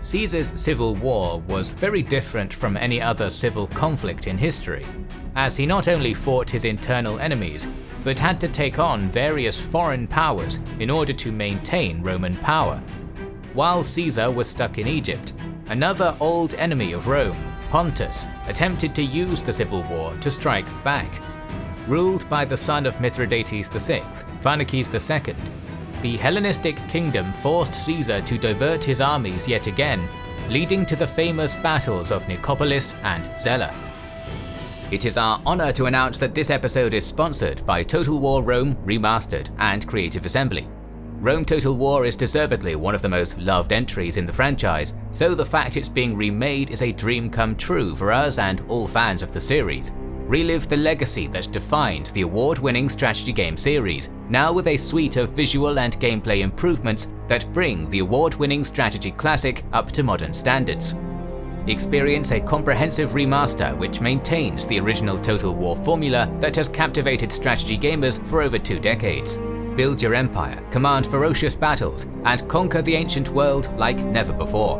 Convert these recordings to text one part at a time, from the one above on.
Caesar's civil war was very different from any other civil conflict in history, as he not only fought his internal enemies, but had to take on various foreign powers in order to maintain Roman power. While Caesar was stuck in Egypt, another old enemy of Rome, Pontus, attempted to use the civil war to strike back. Ruled by the son of Mithridates VI, Pharnaces II, the Hellenistic kingdom forced Caesar to divert his armies yet again, leading to the famous battles of Nicopolis and Zela. It is our honor to announce that this episode is sponsored by Total War Rome Remastered and Creative Assembly. Rome Total War is deservedly one of the most loved entries in the franchise, so the fact it's being remade is a dream come true for us and all fans of the series. Relive the legacy that defined the award-winning strategy game series, now with a suite of visual and gameplay improvements that bring the award-winning strategy classic up to modern standards. Experience a comprehensive remaster which maintains the original Total War formula that has captivated strategy gamers for over 2 decades. Build your empire, command ferocious battles, and conquer the ancient world like never before.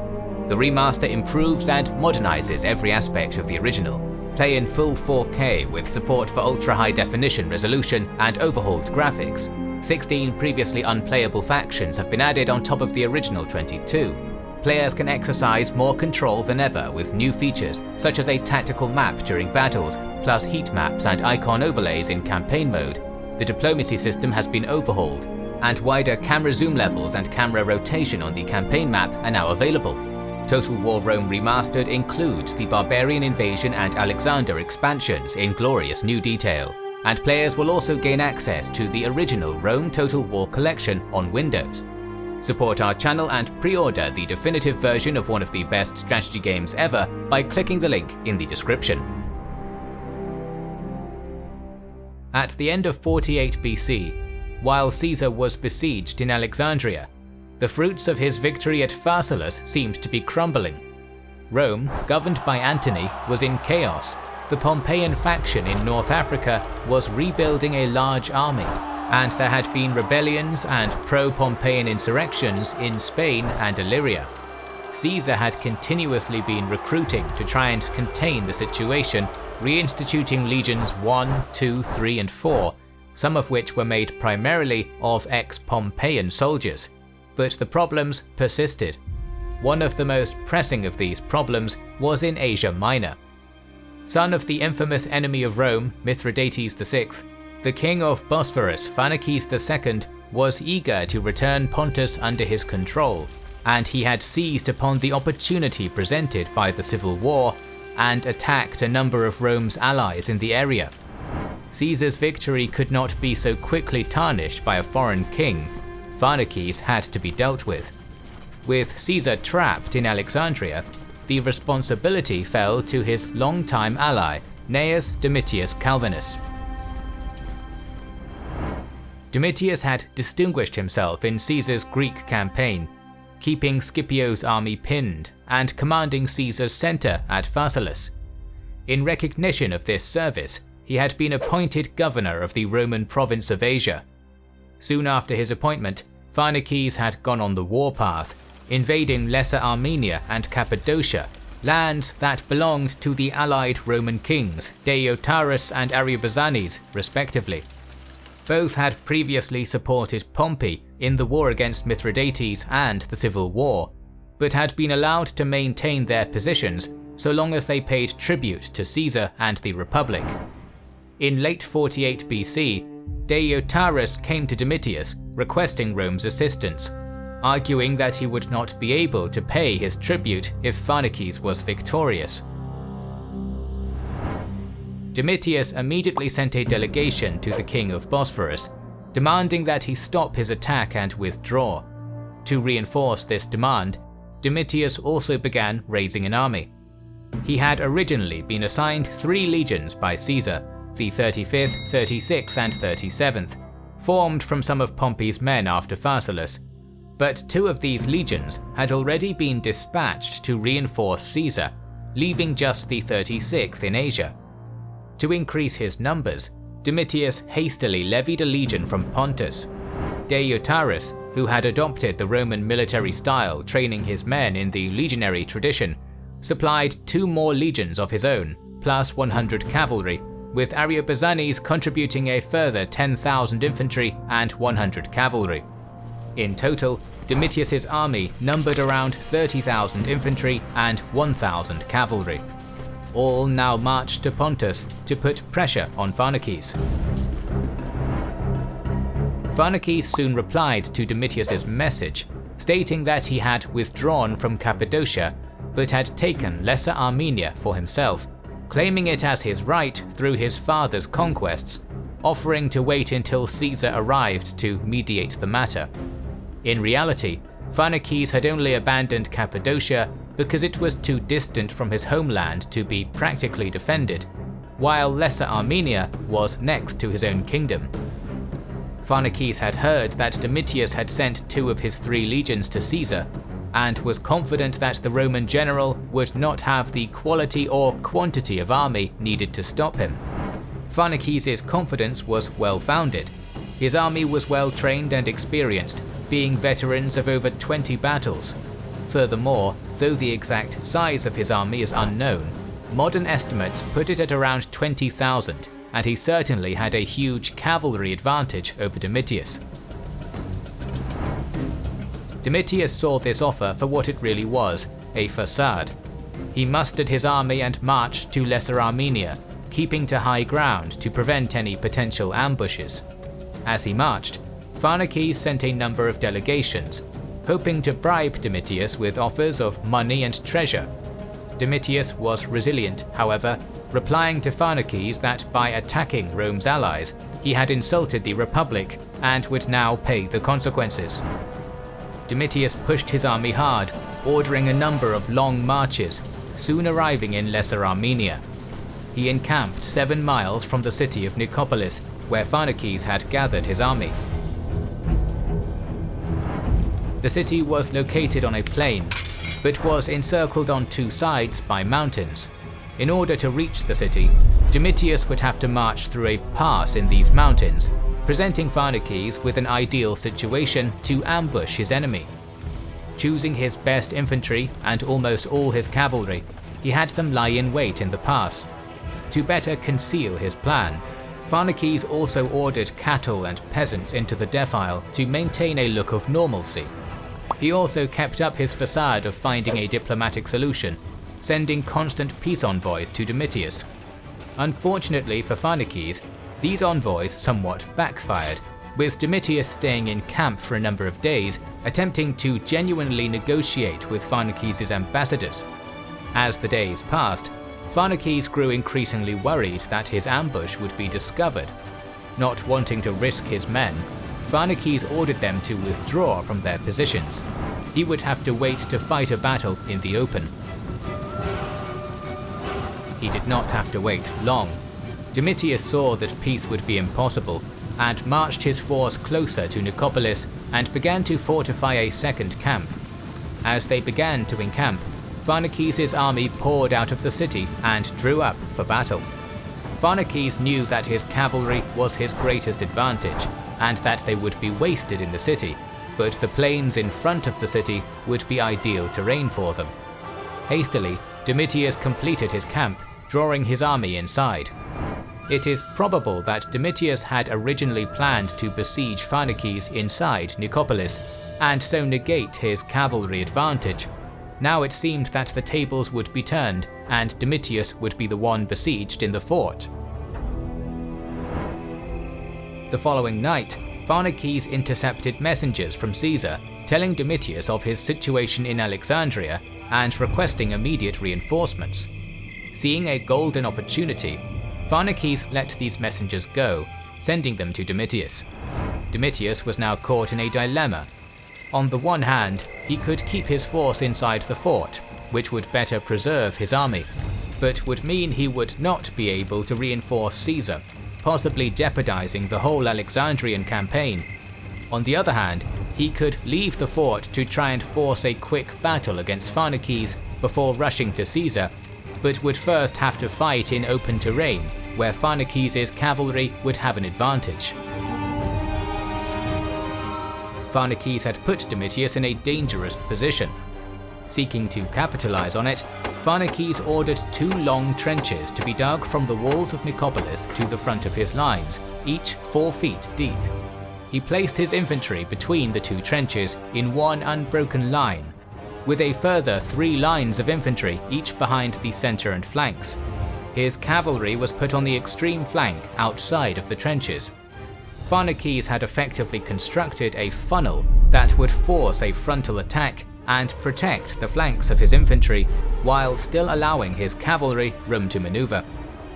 The remaster improves and modernizes every aspect of the original. Play in full 4K with support for ultra-high definition resolution and overhauled graphics. 16 previously unplayable factions have been added on top of the original 22. Players can exercise more control than ever with new features such as a tactical map during battles, plus heat maps and icon overlays in campaign mode. The diplomacy system has been overhauled, and wider camera zoom levels and camera rotation on the campaign map are now available. Total War Rome Remastered includes the Barbarian Invasion and Alexander expansions in glorious new detail, and players will also gain access to the original Rome Total War collection on Windows. Support our channel and pre-order the definitive version of one of the best strategy games ever by clicking the link in the description. At the end of 48 BC, while Caesar was besieged in Alexandria, the fruits of his victory at Pharsalia seemed to be crumbling. Rome, governed by Antony, was in chaos. The Pompeian faction in North Africa was rebuilding a large army, and there had been rebellions and pro-Pompeian insurrections in Spain and Illyria. Caesar had continuously been recruiting to try and contain the situation, reinstituting legions 1, 2, 3 and 4, some of which were made primarily of ex-Pompeian soldiers. But the problems persisted. One of the most pressing of these problems was in Asia Minor. Son of the infamous enemy of Rome, Mithridates VI, the king of Bosphorus, Pharnaces II, was eager to return Pontus under his control, and he had seized upon the opportunity presented by the civil war and attacked a number of Rome's allies in the area. Caesar's victory could not be so quickly tarnished by a foreign king. Pharnaces had to be dealt with. With Caesar trapped in Alexandria, the responsibility fell to his longtime ally, Gnaeus Domitius Calvinus. Domitius had distinguished himself in Caesar's Greek campaign, keeping Scipio's army pinned and commanding Caesar's center at Pharsalia. In recognition of this service, he had been appointed governor of the Roman province of Asia. Soon after his appointment, Pharnaces had gone on the warpath, invading Lesser Armenia and Cappadocia, lands that belonged to the allied Roman kings Deiotarus and Ariobarzanes, respectively. Both had previously supported Pompey in the war against Mithridates and the Civil War, but had been allowed to maintain their positions so long as they paid tribute to Caesar and the Republic. In late 48 BC, Deiotarus came to Domitius requesting Rome's assistance, arguing that he would not be able to pay his tribute if Pharnaces was victorious. Domitius immediately sent a delegation to the king of Bosphorus, demanding that he stop his attack and withdraw. To reinforce this demand, Domitius also began raising an army. He had originally been assigned 3 legions by Caesar, the 35th, 36th and 37th, formed from some of Pompey's men after Pharsalia, but 2 of these legions had already been dispatched to reinforce Caesar, leaving just the 36th in Asia. To increase his numbers, Domitius hastily levied a legion from Pontus. Deiotarus, who had adopted the Roman military style training his men in the legionary tradition, supplied 2 more legions of his own, plus 100 cavalry, with Ariobarzanes contributing a further 10,000 infantry and 100 cavalry. In total, Domitius's army numbered around 30,000 infantry and 1,000 cavalry. All now marched to Pontus to put pressure on Pharnaces. Pharnaces soon replied to Domitius's message, stating that he had withdrawn from Cappadocia but had taken Lesser Armenia for himself, claiming it as his right through his father's conquests, offering to wait until Caesar arrived to mediate the matter. In reality, Pharnaces had only abandoned Cappadocia because it was too distant from his homeland to be practically defended, while Lesser Armenia was next to his own kingdom. Pharnaces had heard that Domitius had sent 2 of his 3 legions to Caesar, and was confident that the Roman general would not have the quality or quantity of army needed to stop him. Pharnaces' confidence was well-founded. His army was well-trained and experienced, being veterans of over 20 battles. Furthermore, though the exact size of his army is unknown, modern estimates put it at around 20,000, and he certainly had a huge cavalry advantage over Domitius. Domitius saw this offer for what it really was, a facade. He mustered his army and marched to Lesser Armenia, keeping to high ground to prevent any potential ambushes. As he marched, Pharnaces sent a number of delegations, hoping to bribe Domitius with offers of money and treasure. Domitius was resilient, however, replying to Pharnaces that by attacking Rome's allies, he had insulted the Republic and would now pay the consequences. Domitius pushed his army hard, ordering a number of long marches, soon arriving in Lesser Armenia. He encamped 7 miles from the city of Nicopolis, where Pharnaces had gathered his army. The city was located on a plain, but was encircled on 2 sides by mountains. In order to reach the city, Domitius would have to march through a pass in these mountains, presenting Pharnaces with an ideal situation to ambush his enemy. Choosing his best infantry and almost all his cavalry, he had them lie in wait in the pass. To better conceal his plan, Pharnaces also ordered cattle and peasants into the defile to maintain a look of normalcy. He also kept up his facade of finding a diplomatic solution, sending constant peace envoys to Domitius. Unfortunately for Pharnaces, these envoys somewhat backfired, with Domitius staying in camp for a number of days, attempting to genuinely negotiate with Pharnaces' ambassadors. As the days passed, Pharnaces grew increasingly worried that his ambush would be discovered. Not wanting to risk his men, Pharnaces ordered them to withdraw from their positions. He would have to wait to fight a battle in the open. He did not have to wait long. Domitius saw that peace would be impossible, and marched his force closer to Nicopolis and began to fortify a second camp. As they began to encamp, Pharnaces' army poured out of the city and drew up for battle. Pharnaces knew that his cavalry was his greatest advantage, and that they would be wasted in the city, but the plains in front of the city would be ideal terrain for them. Hastily, Domitius completed his camp, drawing his army inside. It is probable that Domitius had originally planned to besiege Pharnaces inside Nicopolis, and so negate his cavalry advantage. Now it seemed that the tables would be turned, and Domitius would be the one besieged in the fort. The following night, Pharnaces intercepted messengers from Caesar, telling Domitius of his situation in Alexandria and requesting immediate reinforcements. Seeing a golden opportunity, Pharnaces let these messengers go, sending them to Domitius. Domitius was now caught in a dilemma. On the one hand, he could keep his force inside the fort, which would better preserve his army, but would mean he would not be able to reinforce Caesar, possibly jeopardizing the whole Alexandrian campaign. On the other hand, he could leave the fort to try and force a quick battle against Pharnaces before rushing to Caesar, but would first have to fight in open terrain, where Pharnaces' cavalry would have an advantage. Pharnaces had put Domitius in a dangerous position. Seeking to capitalize on it, Pharnaces ordered 2 long trenches to be dug from the walls of Nicopolis to the front of his lines, each 4 feet deep. He placed his infantry between the 2 trenches in one unbroken line, with a further 3 lines of infantry each behind the center and flanks. His cavalry was put on the extreme flank outside of the trenches. Pharnaces had effectively constructed a funnel that would force a frontal attack and protect the flanks of his infantry while still allowing his cavalry room to maneuver.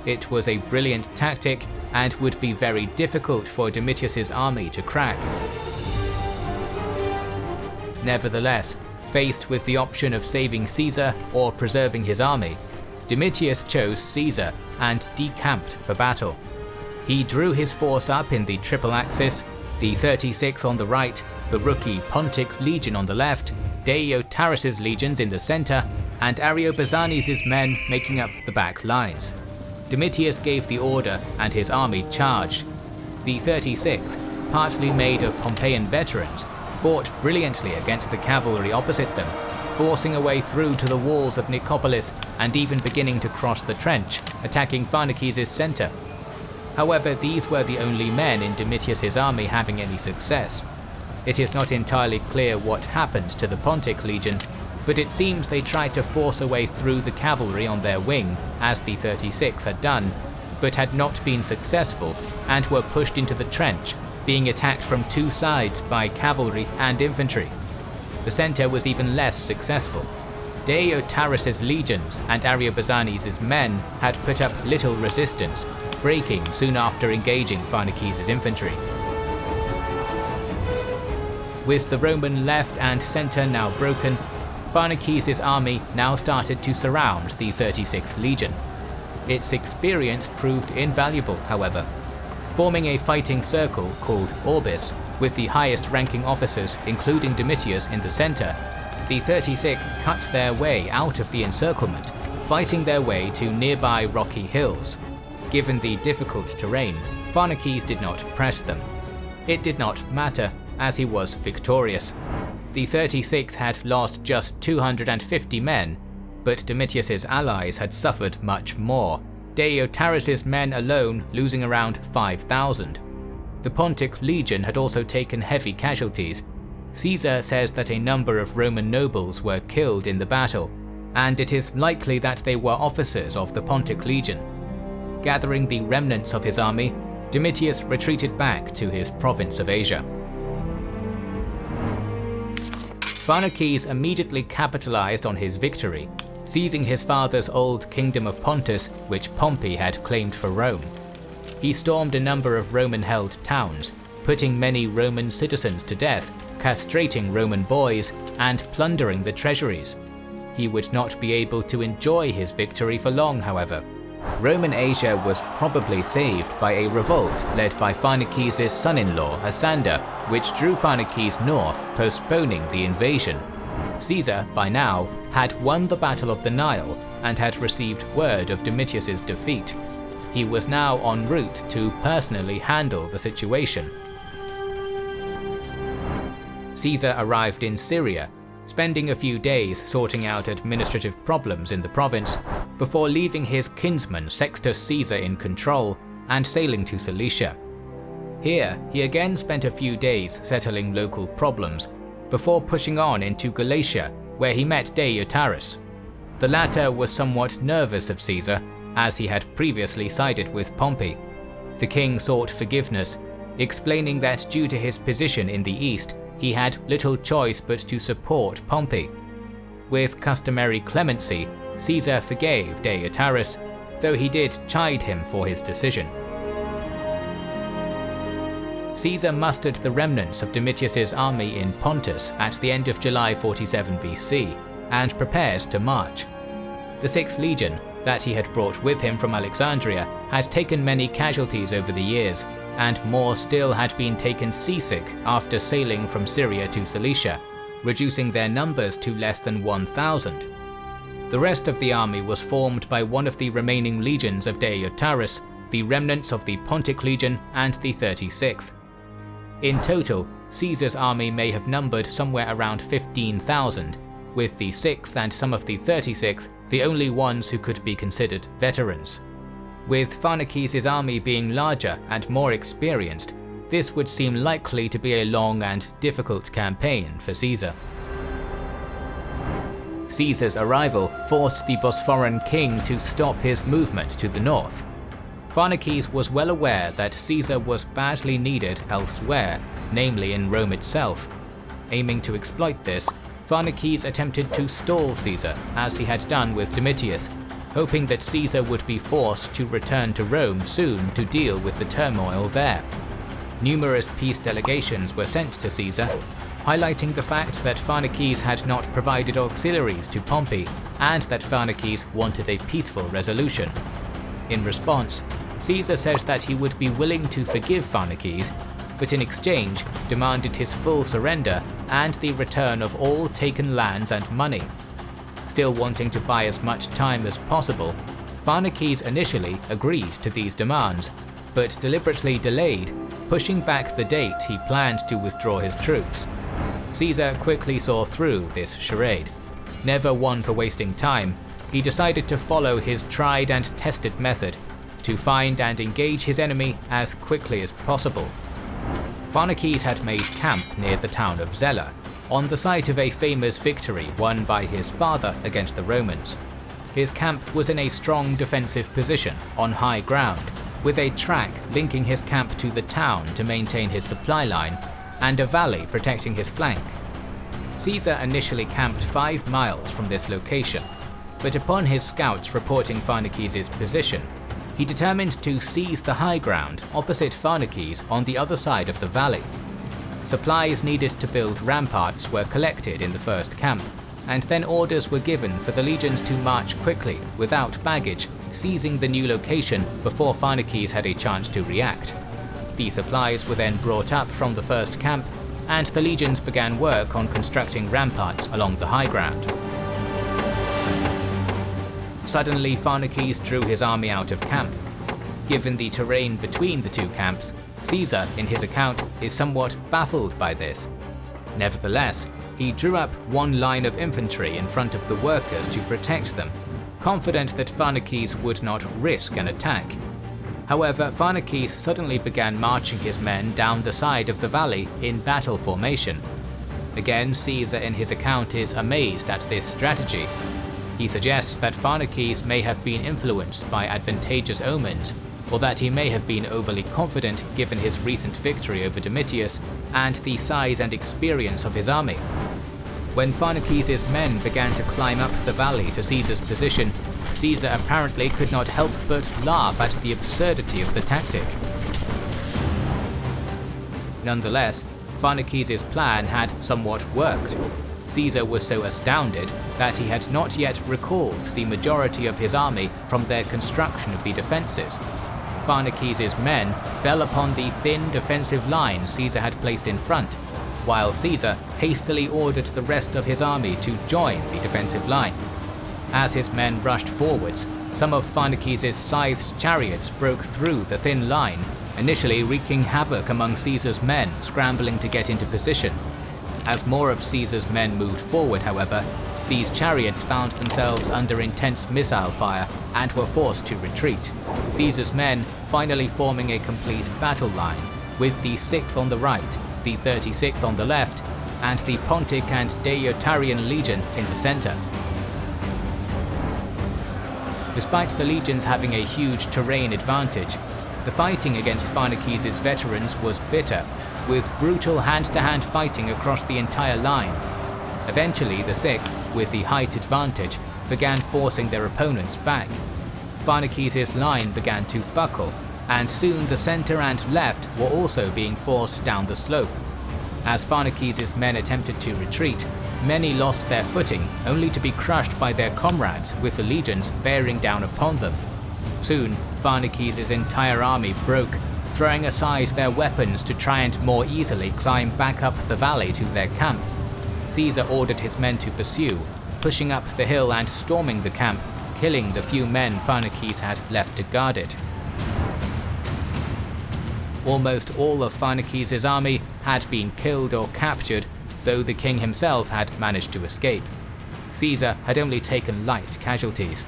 It was a brilliant tactic and would be very difficult for Domitius's army to crack. Nevertheless, faced with the option of saving Caesar or preserving his army, Domitius chose Caesar and decamped for battle. He drew his force up in the triple axis, the 36th on the right, the rookie Pontic Legion on the left, Deiotarus' legions in the center, and Ariobarzanes' men making up the back lines. Domitius gave the order and his army charged. The 36th, partly made of Pompeian veterans, fought brilliantly against the cavalry opposite them, forcing a way through to the walls of Nicopolis and even beginning to cross the trench, attacking Pharnaces' center. However, these were the only men in Domitius's army having any success. It is not entirely clear what happened to the Pontic Legion, but it seems they tried to force a way through the cavalry on their wing, as the 36th had done, but had not been successful and were pushed into the trench, being attacked from 2 sides by cavalry and infantry. The center was even less successful. Deiotarus' legions and Ariobarzanes' men had put up little resistance, breaking soon after engaging Pharnaces' infantry. With the Roman left and center now broken, Pharnaces' army now started to surround the 36th Legion. Its experience proved invaluable, however. Forming a fighting circle called Orbis, with the highest ranking officers including Domitius in the center, the 36th cut their way out of the encirclement, fighting their way to nearby rocky hills. Given the difficult terrain, Pharnaces did not press them. It did not matter, as he was victorious. The 36th had lost just 250 men, but Domitius's allies had suffered much more, Deiotarus' men alone losing around 5,000. The Pontic Legion had also taken heavy casualties. Caesar says that a number of Roman nobles were killed in the battle, and it is likely that they were officers of the Pontic Legion. Gathering the remnants of his army, Domitius retreated back to his province of Asia. Pharnaces immediately capitalized on his victory, seizing his father's old kingdom of Pontus, which Pompey had claimed for Rome. He stormed a number of Roman-held towns, putting many Roman citizens to death, castrating Roman boys, and plundering the treasuries. He would not be able to enjoy his victory for long, however. Roman Asia was probably saved by a revolt led by Pharnaces' son-in-law Asander, which drew Pharnaces north, postponing the invasion. Caesar, by now, had won the Battle of the Nile and had received word of Domitius's defeat. He was now en route to personally handle the situation. Caesar arrived in Syria, spending a few days sorting out administrative problems in the province, before leaving his kinsman Sextus Caesar in control and sailing to Cilicia. Here, he again spent a few days settling local problems, before pushing on into Galatia, where he met Deiotarus. The latter was somewhat nervous of Caesar, as he had previously sided with Pompey. The king sought forgiveness, explaining that due to his position in the east, he had little choice but to support Pompey. With customary clemency, Caesar forgave Deiotarus, though he did chide him for his decision. Caesar mustered the remnants of Domitius's army in Pontus at the end of July 47 BC, and prepared to march. The 6th Legion, that he had brought with him from Alexandria, had taken many casualties over the years, and more still had been taken seasick after sailing from Syria to Cilicia, reducing their numbers to less than 1,000. The rest of the army was formed by one of the remaining legions of Deiotarus, the remnants of the Pontic Legion, and the 36th. In total, Caesar's army may have numbered somewhere around 15,000, with the 6th and some of the 36th the only ones who could be considered veterans. With Pharnaces' army being larger and more experienced, this would seem likely to be a long and difficult campaign for Caesar. Caesar's arrival forced the Bosporan king to stop his movement to the north. Pharnaces was well aware that Caesar was badly needed elsewhere, namely in Rome itself. Aiming to exploit this, Pharnaces attempted to stall Caesar, as he had done with Domitius, hoping that Caesar would be forced to return to Rome soon to deal with the turmoil there. Numerous peace delegations were sent to Caesar, highlighting the fact that Pharnaces had not provided auxiliaries to Pompey and that Pharnaces wanted a peaceful resolution. In response, Caesar said that he would be willing to forgive Pharnaces, but in exchange demanded his full surrender and the return of all taken lands and money. Still wanting to buy as much time as possible, Pharnaces initially agreed to these demands, but deliberately delayed, pushing back the date he planned to withdraw his troops. Caesar quickly saw through this charade. Never one for wasting time, he decided to follow his tried and tested method, to find and engage his enemy as quickly as possible. Pharnaces had made camp near the town of Zela, on the site of a famous victory won by his father against the Romans. His camp was in a strong defensive position on high ground, with a track linking his camp to the town to maintain his supply line, and a valley protecting his flank. Caesar initially camped 5 miles from this location, but upon his scouts reporting Pharnaces' position, he determined to seize the high ground opposite Pharnaces on the other side of the valley. Supplies needed to build ramparts were collected in the first camp, and then orders were given for the legions to march quickly, without baggage, seizing the new location before Pharnaces had a chance to react. The supplies were then brought up from the first camp, and the legions began work on constructing ramparts along the high ground. Suddenly, Pharnaces drew his army out of camp. Given the terrain between the two camps, Caesar, in his account, is somewhat baffled by this. Nevertheless, he drew up one line of infantry in front of the workers to protect them, confident that Pharnaces would not risk an attack. However, Pharnaces suddenly began marching his men down the side of the valley in battle formation. Again, Caesar in his account is amazed at this strategy. He suggests that Pharnaces may have been influenced by advantageous omens, or that he may have been overly confident given his recent victory over Domitius and the size and experience of his army. When Pharnaces' men began to climb up the valley to Caesar's position, Caesar apparently could not help but laugh at the absurdity of the tactic. Nonetheless, Pharnaces' plan had somewhat worked. Caesar was so astounded that he had not yet recalled the majority of his army from their construction of the defences. Pharnaces' men fell upon the thin defensive line Caesar had placed in front, while Caesar hastily ordered the rest of his army to join the defensive line. As his men rushed forwards, some of Pharnaces' scythed chariots broke through the thin line, initially wreaking havoc among Caesar's men scrambling to get into position. As more of Caesar's men moved forward, however, these chariots found themselves under intense missile fire and were forced to retreat, Caesar's men finally forming a complete battle line, with the 6th on the right, the 36th on the left, and the Pontic and Deiotaryan legion in the centre. Despite the legions having a huge terrain advantage, the fighting against Pharnaces' veterans was bitter, with brutal hand-to-hand fighting across the entire line. Eventually, the 6th, with the height advantage, began forcing their opponents back. Pharnaces' line began to buckle, and soon the centre and left were also being forced down the slope. As Pharnaces' men attempted to retreat, many lost their footing, only to be crushed by their comrades with the legions bearing down upon them. Soon, Pharnaces' entire army broke, throwing aside their weapons to try and more easily climb back up the valley to their camp. Caesar ordered his men to pursue, pushing up the hill and storming the camp, killing the few men Pharnaces had left to guard it. Almost all of Pharnaces' army had been killed or captured, though the king himself had managed to escape. Caesar had only taken light casualties.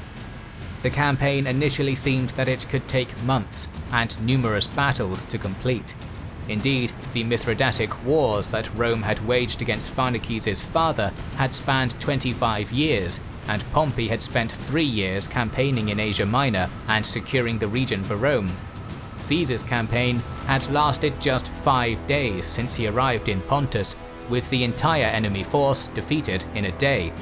The campaign initially seemed that it could take months and numerous battles to complete. Indeed, the Mithridatic Wars that Rome had waged against Pharnaces' father had spanned 25 years, and Pompey had spent 3 years campaigning in Asia Minor and securing the region for Rome. Caesar's campaign had lasted just 5 days since he arrived in Pontus, with the entire enemy force defeated in a day.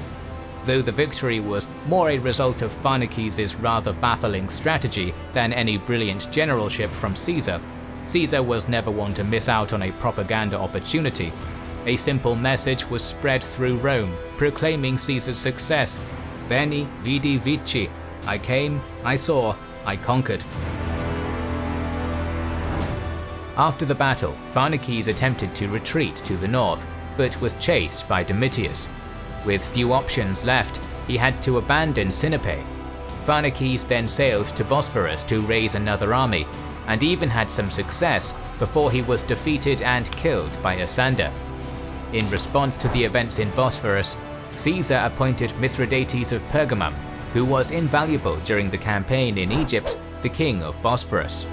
Though the victory was more a result of Pharnaces' rather baffling strategy than any brilliant generalship from Caesar, Caesar was never one to miss out on a propaganda opportunity. A simple message was spread through Rome, proclaiming Caesar's success: Veni Vidi Vici. I came, I saw, I conquered. After the battle, Pharnaces attempted to retreat to the north, but was chased by Domitius. With few options left, he had to abandon Sinope. Pharnaces then sailed to Bosphorus to raise another army, and even had some success before he was defeated and killed by Asander. In response to the events in Bosphorus, Caesar appointed Mithridates of Pergamum, who was invaluable during the campaign in Egypt, the king of Bosphorus.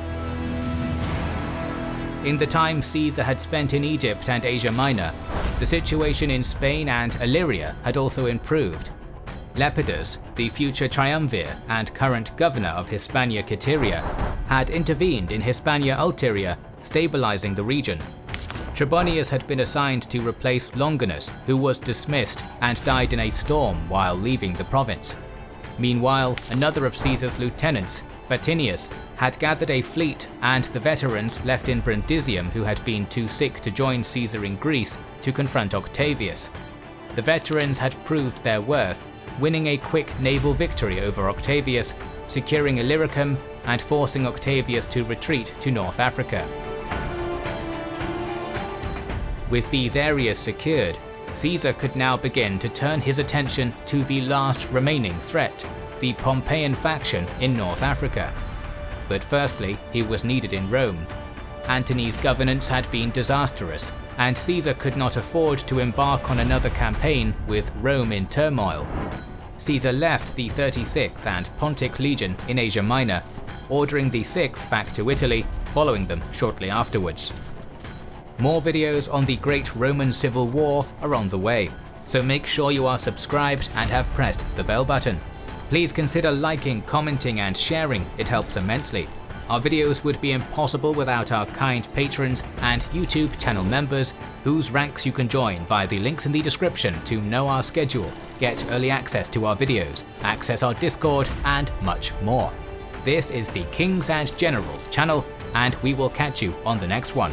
In the time Caesar had spent in Egypt and Asia Minor, the situation in Spain and Illyria had also improved. Lepidus, the future triumvir and current governor of Hispania Caetiria, had intervened in Hispania Ulteria, stabilizing the region. Trebonius had been assigned to replace Longinus, who was dismissed and died in a storm while leaving the province. Meanwhile, another of Caesar's lieutenants, Vatinius, had gathered a fleet, and the veterans left in Brundisium who had been too sick to join Caesar in Greece to confront Octavius. The veterans had proved their worth, winning a quick naval victory over Octavius, securing Illyricum, and forcing Octavius to retreat to North Africa. With these areas secured, Caesar could now begin to turn his attention to the last remaining threat, the Pompeian faction in North Africa. But firstly, he was needed in Rome. Antony's governance had been disastrous, and Caesar could not afford to embark on another campaign with Rome in turmoil. Caesar left the 36th and Pontic Legion in Asia Minor, ordering the 6th back to Italy, following them shortly afterwards. More videos on the Great Roman Civil War are on the way, so make sure you are subscribed and have pressed the bell button. Please consider liking, commenting and sharing, it helps immensely. Our videos would be impossible without our kind patrons and YouTube channel members, whose ranks you can join via the links in the description to know our schedule, get early access to our videos, access our Discord and much more. This is the Kings and Generals channel, and we will catch you on the next one.